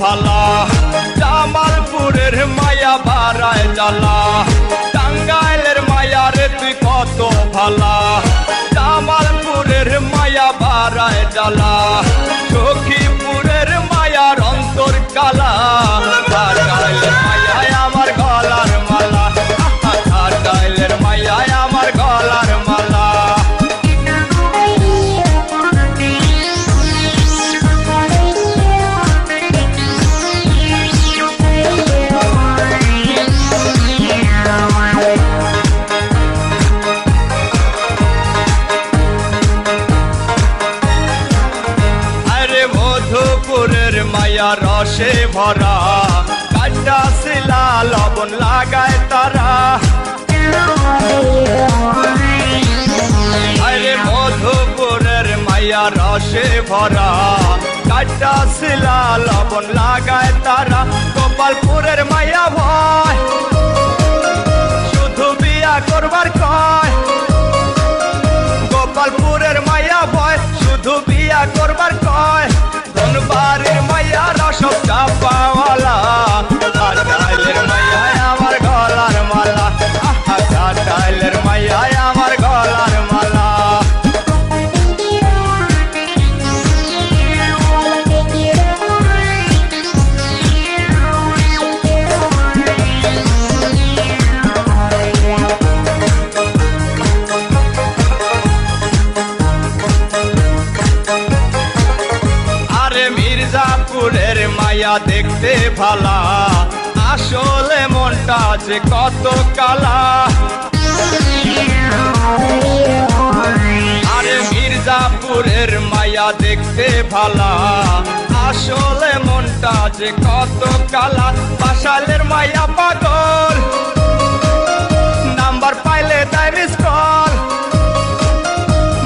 ভালা, জামালপুরের মায়া বাড়ায় জ্বালা। টাঙ্গাইলের মায়া রে তুই কত ভালা, জামালপুরের মায়া বাড়ায় জ্বালা। সখীপুরের মায়ার অন্তর কালা, টাঙ্গাইলের মায়ায় আমার গলার মালা, টাঙ্গাইলের মায়ায় আমার গলার মালা। মধুপুরের মায়া রসে ভরা, কাটা শিলা লবণ লাগায় তারা। আরে মধুপুরের মায়া রসে ভরা, কাটা শিলা লবণ লাগায় তারা। গোপালপুরের মায়া ভয়, শুধু বিয়া করবার কয়। গোপালপুরের মায়া ভয়, শুধু বিয়া করবার কয়। ধনবাড়ির মায়া রসব চাপাওয়ালা, টাঙ্গাইলের মায়ায় আমার গলার মালা, টাঙ্গাইলের মায়ায় আমার গলার মালা। মির্জাপুরের মায়া দেখতে ভালা, আসলে মনটা যে কত কালা। আরে মির্জাপুরের মায়া দেখতে ভালা, আসলে মনটা যে কত কালা। বাসাইলের মায়া পাগল, নাম্বার পাইলে দেয় মিস কল।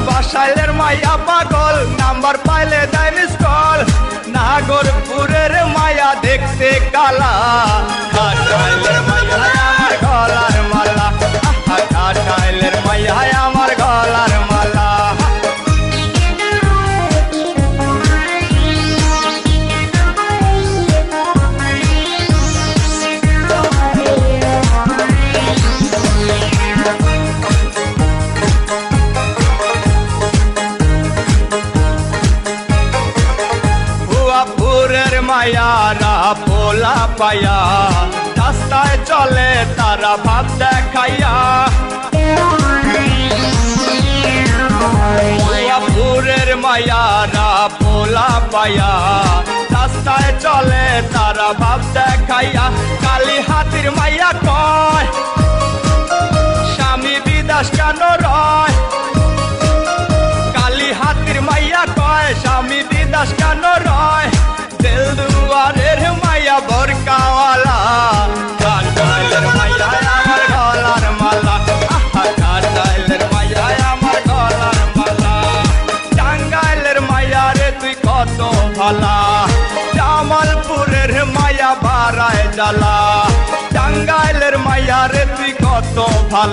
বাসাইলের মায়া পাগল, নাম্বার পাইলে দেয় মিস কল। নাগরপুরের মায়া দেখতে কালা, টাঙ্গাইলের মায়ায় আমার গলার মালা, টাঙ্গাইলের মায়ায় আমার গলার মালা। ভুয়াপুরের মায়ারা পোলা পায়া, রাস্তায় চলে তারা ভাব দেখাইয়া। ভুয়াপুরের মায়ারা পোলা পায়া, রাস্তায় চলে তারা ভাব দেখাইয়া। কালী হাতির মাইয়া কয়, স্বামী বিদাস কেন রয়। কালী হাতির মাইয়া কয়, স্বামী বিদাস কেন রয়। দেলদুয়ারের মায়া বরকাওয়ালা, টাঙ্গাইলের মায়ায় আমার গলার মালা, টাঙ্গাইলের মায়ায় আমার গলার মালা। টাঙ্গাইলের মায়া রে তুই কত ভালা, জামালপুরের মায়া বাড়ায় জ্বালা। টাঙ্গাইলের মায়া রে তুই কত ভালা।